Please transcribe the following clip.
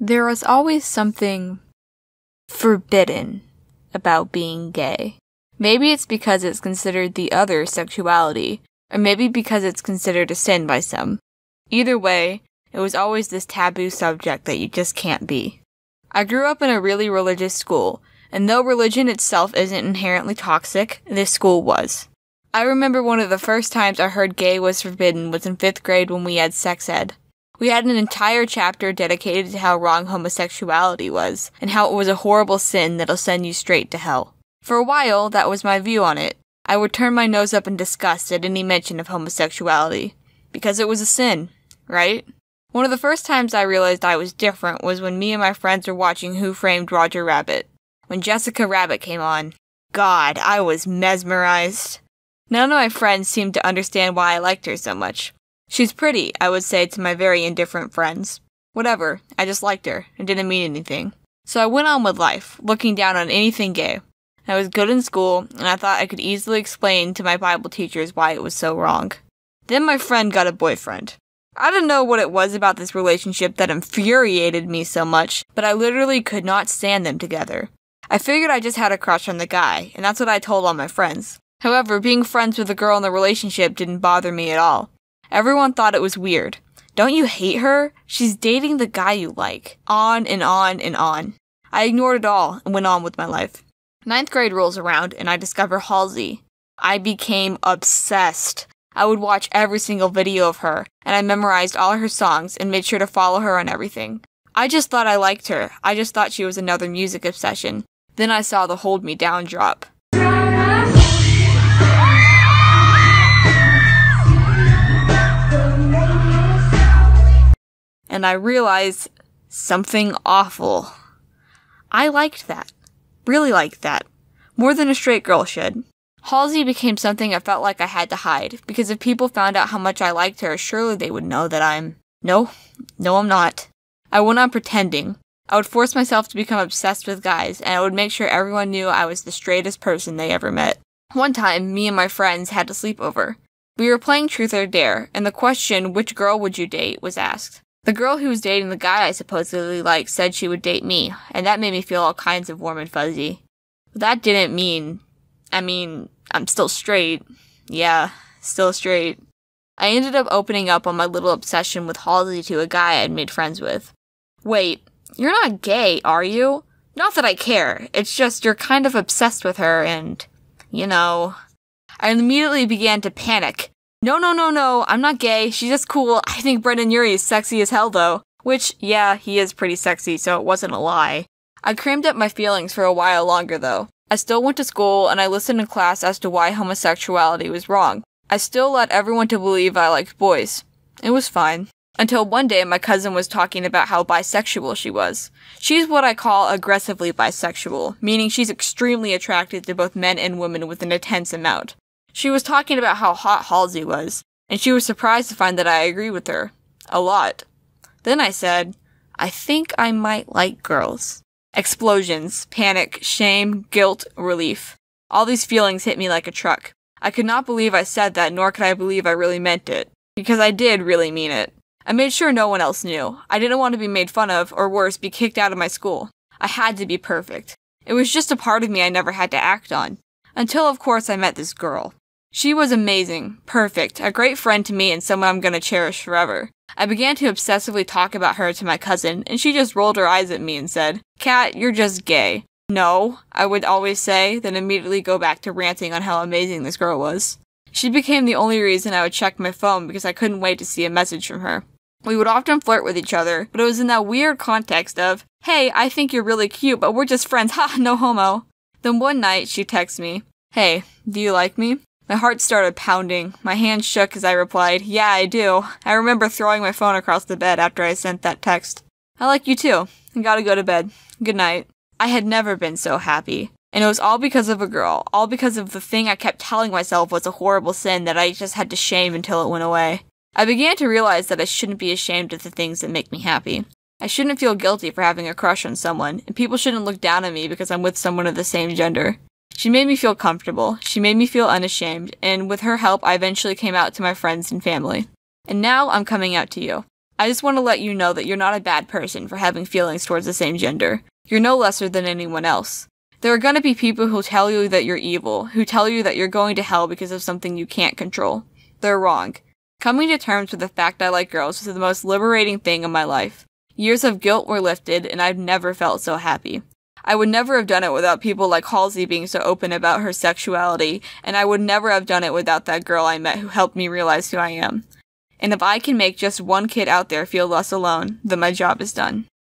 There was always something forbidden about being gay. Maybe it's because it's considered the other sexuality, or maybe because it's considered a sin by some. Either way, it was always this taboo subject that you just can't be. I grew up in a really religious school, and though religion itself isn't inherently toxic, this school was. I remember one of the first times I heard gay was forbidden was in 5th grade when we had sex ed. We had an entire chapter dedicated to how wrong homosexuality was, and how it was a horrible sin that'll send you straight to hell. For a while, that was my view on it. I would turn my nose up in disgust at any mention of homosexuality, because it was a sin, right? One of the first times I realized I was different was when me and my friends were watching Who Framed Roger Rabbit. When Jessica Rabbit came on, God, I was mesmerized. None of my friends seemed to understand why I liked her so much. She's pretty, I would say to my very indifferent friends. Whatever, I just liked her. It didn't mean anything. So I went on with life, looking down on anything gay. I was good in school, and I thought I could easily explain to my Bible teachers why it was so wrong. Then my friend got a boyfriend. I didn't know what it was about this relationship that infuriated me so much, but I literally could not stand them together. I figured I just had a crush on the guy, and that's what I told all my friends. However, being friends with a girl in the relationship didn't bother me at all. Everyone thought it was weird. Don't you hate her? She's dating the guy you like. On and on and on. I ignored it all and went on with my life. 9th grade rolls around and I discover Halsey. I became obsessed. I would watch every single video of her, and I memorized all her songs and made sure to follow her on everything. I just thought I liked her. I just thought she was another music obsession. Then I saw the Hold Me Down drop. And I realized something awful. I liked that. Really liked that. More than a straight girl should. Halsey became something I felt like I had to hide, because if people found out how much I liked her, surely they would know that No, I'm not. I went on pretending. I would force myself to become obsessed with guys, and I would make sure everyone knew I was the straightest person they ever met. One time, me and my friends had a sleepover. We were playing Truth or Dare, and the question, which girl would you date, was asked. The girl who was dating the guy I supposedly liked said she would date me, and that made me feel all kinds of warm and fuzzy. But that didn't mean... I'm still straight. Yeah, still straight. I ended up opening up on my little obsession with Halsey to a guy I had made friends with. Wait, you're not gay, are you? Not that I care, it's just you're kind of obsessed with her and, I immediately began to panic. No, I'm not gay, she's just cool. I think Brendan Urie is sexy as hell though. Which, yeah, he is pretty sexy, so it wasn't a lie. I crammed up my feelings for a while longer though. I still went to school and I listened in class as to why homosexuality was wrong. I still led everyone to believe I liked boys. It was fine. Until one day my cousin was talking about how bisexual she was. She's what I call aggressively bisexual, meaning she's extremely attracted to both men and women with an intense amount. She was talking about how hot Halsey was, and she was surprised to find that I agree with her. A lot. Then I said, I think I might like girls. Explosions, panic, shame, guilt, relief. All these feelings hit me like a truck. I could not believe I said that, nor could I believe I really meant it. Because I did really mean it. I made sure no one else knew. I didn't want to be made fun of, or worse, be kicked out of my school. I had to be perfect. It was just a part of me I never had to act on. Until, of course, I met this girl. She was amazing, perfect, a great friend to me and someone I'm gonna cherish forever. I began to obsessively talk about her to my cousin, and she just rolled her eyes at me and said, Kat, you're just gay. No, I would always say, then immediately go back to ranting on how amazing this girl was. She became the only reason I would check my phone because I couldn't wait to see a message from her. We would often flirt with each other, but it was in that weird context of, hey, I think you're really cute, but we're just friends, ha, no homo. Then one night, she texts me, hey, do you like me? My heart started pounding. My hands shook as I replied, yeah, I do. I remember throwing my phone across the bed after I sent that text. I like you too. I gotta go to bed. Good night. I had never been so happy. And it was all because of a girl. All because of the thing I kept telling myself was a horrible sin that I just had to shame until it went away. I began to realize that I shouldn't be ashamed of the things that make me happy. I shouldn't feel guilty for having a crush on someone, and people shouldn't look down on me because I'm with someone of the same gender. She made me feel comfortable, she made me feel unashamed, and with her help I eventually came out to my friends and family. And now I'm coming out to you. I just want to let you know that you're not a bad person for having feelings towards the same gender. You're no lesser than anyone else. There are going to be people who tell you that you're evil, who tell you that you're going to hell because of something you can't control. They're wrong. Coming to terms with the fact I like girls was the most liberating thing in my life. Years of guilt were lifted, and I've never felt so happy. I would never have done it without people like Halsey being so open about her sexuality, and I would never have done it without that girl I met who helped me realize who I am. And if I can make just one kid out there feel less alone, then my job is done.